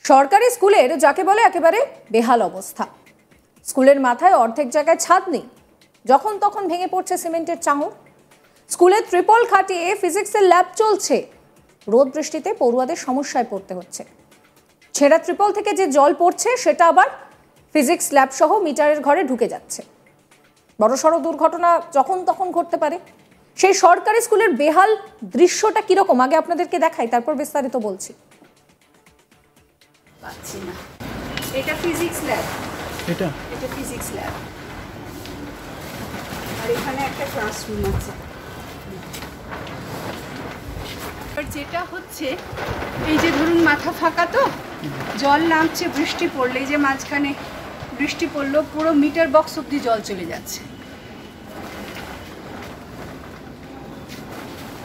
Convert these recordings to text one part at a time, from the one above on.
সরকারি স্কুলের যাকে বলে একেবারে বেহাল অবস্থা। স্কুলের মাথায় অর্ধেক জায়গায় ছাদ নেই, যখন তখন ভেঙে পড়ছে সিমেন্টের চাঙড়। স্কুলে ট্রিপল খাটিয়ে ফিজিক্সের ল্যাব চলছে, রোদ বৃষ্টিতে পড়ুয়াদের সমস্যায় পড়তে হচ্ছে। ছেঁড়া ট্রিপল থেকে যে জল পড়ছে সেটা আবার ফিজিক্স ল্যাব সহ মিটারের ঘরে ঢুকে যাচ্ছে। বড়সড় দুর্ঘটনা যখন তখন ঘটতে পারে। সেই সরকারি স্কুলের বেহাল দৃশ্যটা কিরকম আগে আপনাদেরকে দেখাই, তারপর বিস্তারিত বলছি। পাচ্ছি না, এটা ফিজিক্স ল্যাব, এটা ফিজিক্স ল্যাব, আর এখানে একটা ক্লাসরুম আছে। যেটা হচ্ছে এই যে ধরুন মাথা ফাঁকা, তো জল নামছে বৃষ্টি পড়লে, এই যে মাঝখানে বৃষ্টি পড়লো পুরো মিটার বক্স অব্দি জল চলে যাচ্ছে।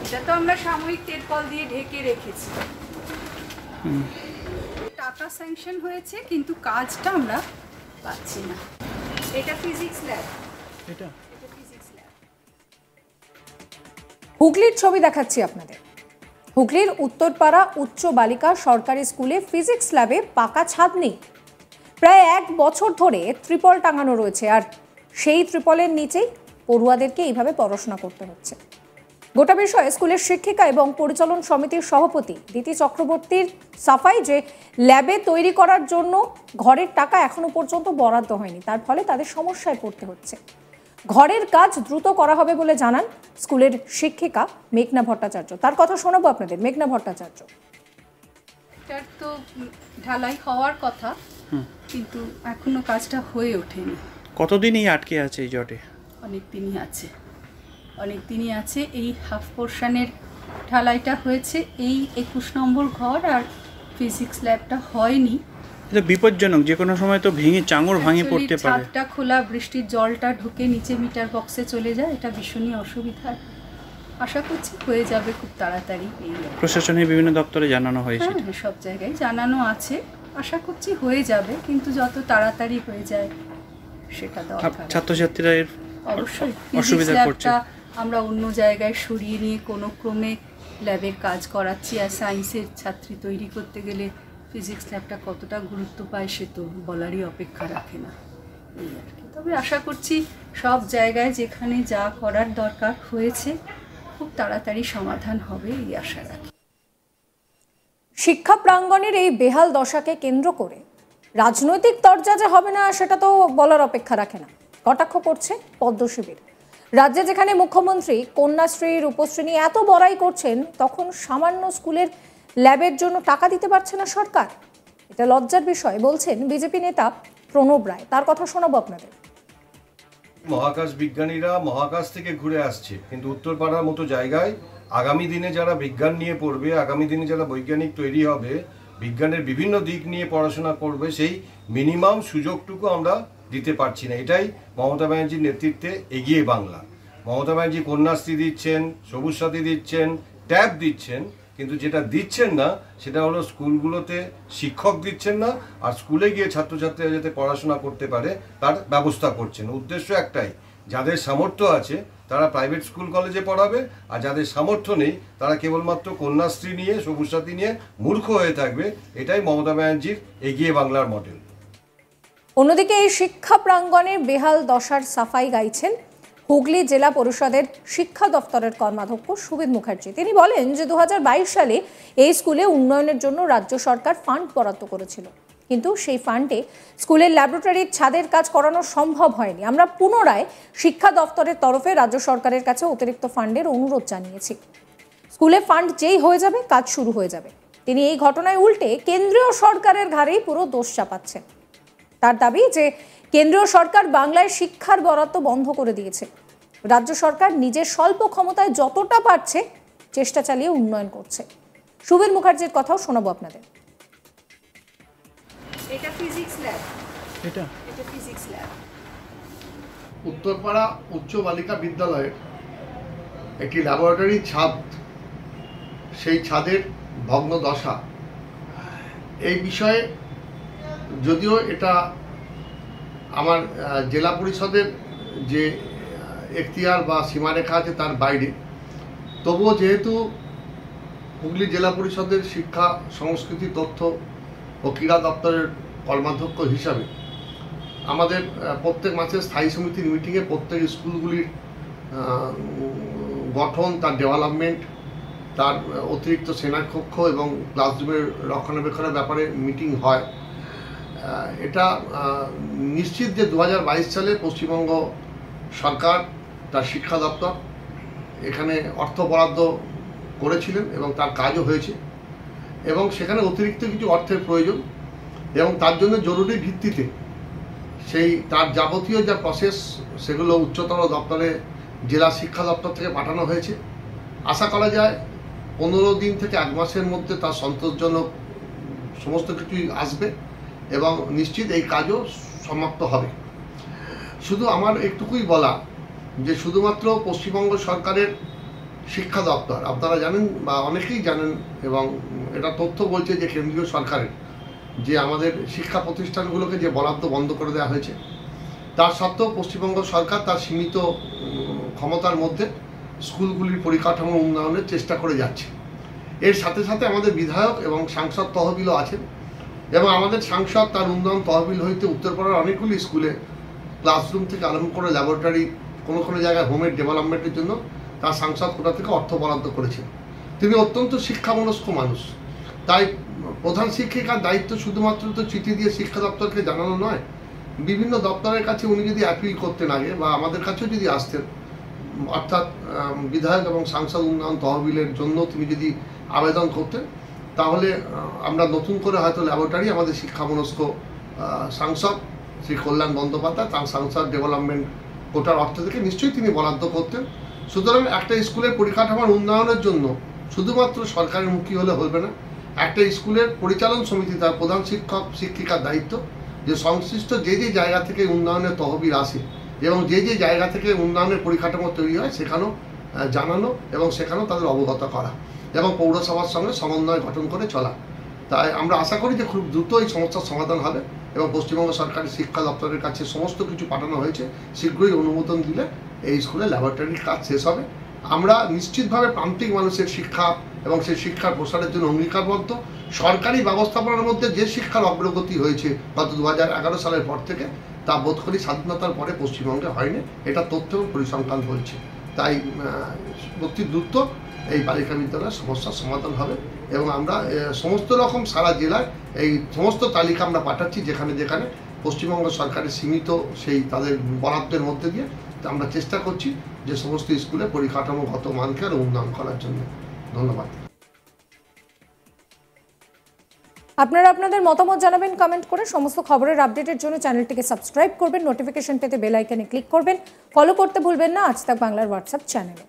এটা তো আমরা সাময়িক তেরপল দিয়ে ঢেকে রেখেছি। টাকা স্যাংশন হয়েছে কিন্তু কাজটা আমরা পাচ্ছি না। এটা ফিজিক্স ল্যাব, এটা ফিজিক্স ল্যাব। হুগলির ছবি দেখাচ্ছি আপনাদের। হুগলির উত্তরপাড়া উচ্চ বালিকা সরকারি স্কুলে ফিজিক্স ল্যাবে পাকা ছাদ নেই। প্রায় 1 বছর ধরে ত্রিপল টাঙানো রয়েছে, আর সেই ত্রিপলের নিচেই পড়ুয়াদেরকে এইভাবে পড়াশোনা করতে হচ্ছে। গোটা বিষয়ে স্কুলের শিক্ষিকা এবং পরিচালন সমিতির সভাপতি দিতি চক্রবর্তীর সাফাই যে ল্যাবে তৈরি করার জন্য ঘরের টাকা এখনো পর্যন্ত বরাদ্দ হয়নি, তার ফলে তাদের সমস্যায় পড়তে হচ্ছে। ঘরের কাজ দ্রুত করা হবে বলে জানান স্কুলের শিক্ষিকা মেঘনা ভট্টাচার্য। তার কথা শোনাবো আপনাদের। মেঘনা ভট্টাচার্য। এটার তো ঢালাই হওয়ার কথা, কিন্তু এখনো কাজটা হয়ে ওঠেনি। কতদিনই আটকে আছে এই জটে? অনেক দিনই আছে। এই হাফ পোর্শনের ঢালাইটা হয়েছে, এই 21 নম্বর ঘর, আর ফিজিক্স ল্যাবটা হয়নি। এটা বিপজ্জনক, যে কোনো সময় তো ভেঙে চাঙড় ভাঙে পড়তে পারে। ছাদটা খোলা, বৃষ্টির জলটা ঢুকে নিচে মিটার বক্সে চলে যায়, এটা ভীষণই অসুবিধা। আশা করছি হয়ে যাবে খুব তাড়াতাড়ি। প্রশাসনের বিভিন্ন দপ্তরে জানানো হয়েছে, সব জায়গায় জানানো আছে। আশা করছি হয়ে যাবে, কিন্তু যত তাড়াতাড়ি হয়ে যায় সেটা দরকার। ছাত্রছাত্রীরা অবশ্যই অসুবিধা পড়ছে। আমরা অন্য জায়গায় সরিয়ে নিয়ে কোনো ক্রমে ল্যাবের কাজ করাচ্ছি, আর সায়েন্সের ছাত্রী তৈরি করতে গেলে ফিজিক্স ল্যাবটা কতটা গুরুত্ব পায় সে তো বলারই অপেক্ষা রাখে না, এই আর কি। তবে আশা করছি সব জায়গায় যেখানে যা করার দরকার হয়েছে খুব তাড়াতাড়ি সমাধান হবে, এই আশা রাখি। শিক্ষা প্রাঙ্গণের এই বেহাল দশাকে কেন্দ্র করে রাজনৈতিক তরজা হবে না সেটা তো বলার অপেক্ষা রাখে না। কটাক্ষ করছে পদ্ম শিবির। রাজ্যে যেখানে মুখ্যমন্ত্রী কন্যাশ্রী রূপশ্রী নিয়ে এত বড়াই করছেন, তখন সামান্য স্কুলের ল্যাবের জন্য টাকা দিতে পারছে না সরকার। এটা লজ্জার বিষয় বলছেন বিজেপি নেতা প্রণব রায়। তার কথা শোনাবো আপনাদের। মহাকাশ বিজ্ঞানীরা মহাকাশ থেকে ঘুরে আসছে, কিন্তু উত্তরপাড়ার মতো জায়গায় আগামী দিনে যারা বিজ্ঞান নিয়ে পড়বে, আগামী দিনে যারা বৈজ্ঞানিক তৈরি হবে, বিজ্ঞানের বিভিন্ন দিক নিয়ে পড়াশোনা করবে, সেই মিনিমাম সুযোগটুকু আমরা দিতে পারছি না। এটাই মমতা ব্যানার্জির নেতৃত্বে এগিয়ে বাংলা। মমতা ব্যানার্জি কন্যাশ্রী দিচ্ছেন, সবুজ সাথী দিচ্ছেন, ট্যাব দিচ্ছেন, কিন্তু যেটা দিচ্ছেন না সেটা হলো স্কুলগুলোতে শিক্ষক দিচ্ছেন না, আর স্কুলে গিয়ে ছাত্রছাত্রীরা যাতে পড়াশোনা করতে পারে তার ব্যবস্থা করছেন। উদ্দেশ্য একটাই, যাদের সামর্থ্য আছে তারা প্রাইভেট স্কুল কলেজে পড়াবে, আর যাদের সামর্থ্য নেই তারা কেবলমাত্র কন্যাশ্রী নিয়ে, সবুজ সাথী নিয়ে মূর্খ হয়ে থাকবে। এটাই মমতা ব্যানার্জির এগিয়ে বাংলার মডেল। অন্যদিকে এই শিক্ষা প্রাঙ্গণের বেহাল দশার সাফাই গাইছেন হুগলি জেলা পরিষদের শিক্ষা দপ্তরের কর্মাধ্যক্ষ সুবিদ মুখার্জি। তিনি বলেন যে 2022 সালে এই স্কুলে উন্নয়নের জন্য রাজ্য সরকার ফান্ড বরাদ্দ করেছিল, কিন্তু সেই ফান্ডে স্কুলের ল্যাবরেটরির ছাদের কাজ করানো সম্ভব হয়নি। আমরা পুনরায় শিক্ষা দপ্তরের তরফে রাজ্য সরকারের কাছে অতিরিক্ত ফান্ডের অনুরোধ জানিয়েছি। স্কুলে ফান্ড যেই হয়ে যাবে কাজ শুরু হয়ে যাবে। তিনি এই ঘটনায় উল্টে কেন্দ্রীয় সরকারের ঘাড়েই পুরো দোষ চাপাচ্ছেন। তার দাবি যে কেন্দ্রীয় সরকার বাংলায় শিক্ষার বরাদ্দ বন্ধ করে দিয়েছে। রাজ্য সরকার নিজের স্বল্প ক্ষমতায় যতটা পারছে চেষ্টা চালিয়ে উন্নয়ন করছে। সুবীর মুখার্জির কথাও শোনাবো আপনাদের। এটা ফিজিক্স ল্যাব, এটা ফিজিক্স ল্যাব। উত্তরপাড়া উচ্চ বালিকা বিদ্যালয়ের একটি ল্যাবরেটরি ছাদ, সেই ছাদের ভগ্ন দশা, এই বিষয়ে যদিও এটা আমার জেলা পরিষদের যে এখতিয়ার বা সীমারেখা আছে তার বাইরে, তবুও যেহেতু হুগলি জেলা পরিষদের শিক্ষা সংস্কৃতি তথ্য ও ক্রীড়া দপ্তরের কর্মাধ্যক্ষ হিসাবে আমাদের প্রত্যেক মাসে স্থায়ী সমিতির মিটিংয়ে প্রত্যেক স্কুলগুলির গঠন, তার ডেভেলপমেন্ট, তার অতিরিক্ত সেনাকক্ষ এবং ক্লাসরুমের রক্ষণাবেক্ষণের ব্যাপারে মিটিং হয়। এটা নিশ্চিত যে 2022 সালে পশ্চিমবঙ্গ সরকার তার শিক্ষা দপ্তর এখানে অর্থ বরাদ্দ করেছিলেন এবং তার কাজও হয়েছে, এবং সেখানে অতিরিক্ত কিছু অর্থের প্রয়োজন, এবং তার জন্য জরুরি ভিত্তিতে সেই তার যাবতীয় যা প্রসেস সেগুলো উচ্চতর দপ্তরে জেলা শিক্ষা দপ্তর থেকে পাঠানো হয়েছে। আশা করা যায় 15 দিন থেকে 1 মাসের মধ্যে তার সন্তোষজনক সমস্ত কিছুই আসবে এবং নিশ্চিত এই কাজও সমাপ্ত হবে। শুধু আমার একটুকুই বলা যে শুধুমাত্র পশ্চিমবঙ্গ সরকারের শিক্ষা দপ্তর, আপনারা জানেন বা অনেকেই জানেন এবং এটা তথ্য বলছে যে কেন্দ্রীয় সরকারের যে আমাদের শিক্ষা প্রতিষ্ঠানগুলোকে যে বরাদ্দ বন্ধ করে দেওয়া হয়েছে, তার সত্ত্বেও পশ্চিমবঙ্গ সরকার তার সীমিত ক্ষমতার মধ্যে স্কুলগুলির পরিকাঠামো উন্নয়নের চেষ্টা করে যাচ্ছে। এর সাথে সাথে আমাদের বিধায়ক এবং সাংসদ তহবিলও আছেন, এবং আমাদের সাংসদ তার উন্নয়ন তহবিল হইতে উত্তরপাড়ার অনেকগুলি স্কুলে ক্লাসরুম থেকে আরম্ভ করে ল্যাবরেটরি, কোনো জায়গায় হোমের ডেভেলপমেন্টের জন্য তার সাংসদ কোটা থেকে অর্থ বরাদ্দ করেছেন। তিনি অত্যন্ত শিক্ষামনস্ক মানুষ, তাই প্রধান শিক্ষিকার দায়িত্ব শুধুমাত্র তো চিঠি দিয়ে শিক্ষা দপ্তরকে জানানো নয়, বিভিন্ন দপ্তরের কাছে উনি যদি অ্যাপিল করতেন আগে বা আমাদের কাছেও যদি আসতেন, অর্থাৎ বিধায়ক এবং সাংসদ উন্নয়ন তহবিলের জন্য তিনি যদি আবেদন করতেন, তাহলে আমরা নতুন করে হয়তো ল্যাবরেটরি আমাদের শিক্ষামনস্ক সাংসদ শ্রী কল্যাণ বন্দ্যোপাধ্যায় তার সাংসদ ডেভেলপমেন্ট কোটার অর্থ থেকে নিশ্চয়ই তিনি বরাদ্দ করতেন। সুতরাং একটা স্কুলের পরিকাঠামোর উন্নয়নের জন্য শুধুমাত্র সরকারের মুখী হলে হবে না, একটা স্কুলের পরিচালন সমিতি তার প্রধান শিক্ষক শিক্ষিকার দায়িত্ব যে সংশ্লিষ্ট যে জায়গা থেকে উন্নয়নের তহবিল আসে এবং যে জায়গা থেকে উন্নয়নের পরিকাঠামো তৈরি হয় সেখানেও জানানো এবং সেখানেও তাদের অবগত করা এবং পৌরসভার সঙ্গে সমন্বয় গঠন করে চলা। তাই আমরা আশা করি যে খুব দ্রুত এই সমস্যার সমাধান হবে এবং পশ্চিমবঙ্গ সরকারের শিক্ষা দপ্তরের কাছে সমস্ত কিছু পাঠানো হয়েছে, শীঘ্রই অনুমোদন দিলে এই স্কুলে ল্যাবরেটরির কাজ শেষ হবে। আমরা নিশ্চিতভাবে প্রান্তিক মানুষের শিক্ষা এবং সেই শিক্ষার প্রসারের জন্য অঙ্গীকারবদ্ধ। সরকারি ব্যবস্থাপনার মধ্যে যে শিক্ষার অগ্রগতি হয়েছে গত 2011 সালের পর থেকে, তা বোধ করি স্বাধীনতার পরে পশ্চিমবঙ্গে হয়নি, এটা তথ্য এবং পরিসংখ্যান বলছে। তাই অতি দ্রুত এই বালিকা বিদ্যালয়ের সমস্যার সমাধান হবে এবং আমরা সমস্ত রকম সারা জেলায় এই সমস্ত তালিকা আমরা পাঠাচ্ছি, যেখানে যেখানে পশ্চিমবঙ্গ সরকারের সীমিত সেই তাদের বরাদ্দের মধ্যে দিয়ে আমরা চেষ্টা করছি যে সমস্ত স্কুলে পরিকাঠামোগত মানকে আরও উন্নয়ন করার জন্য। ধন্যবাদ। আপনারা আপনাদের মতামত জানাবেন কমেন্ট করে। সমস্ত খবরের আপডেটের জন্য চ্যানেলটিকে সাবস্ক্রাইব করবেন, নোটিফিকেশন পেতে বেল আইকনে ক্লিক করবেন, ফলো করতে ভুলবেন না আজ তাক বাংলার হোয়াটসঅ্যাপ চ্যানেলে।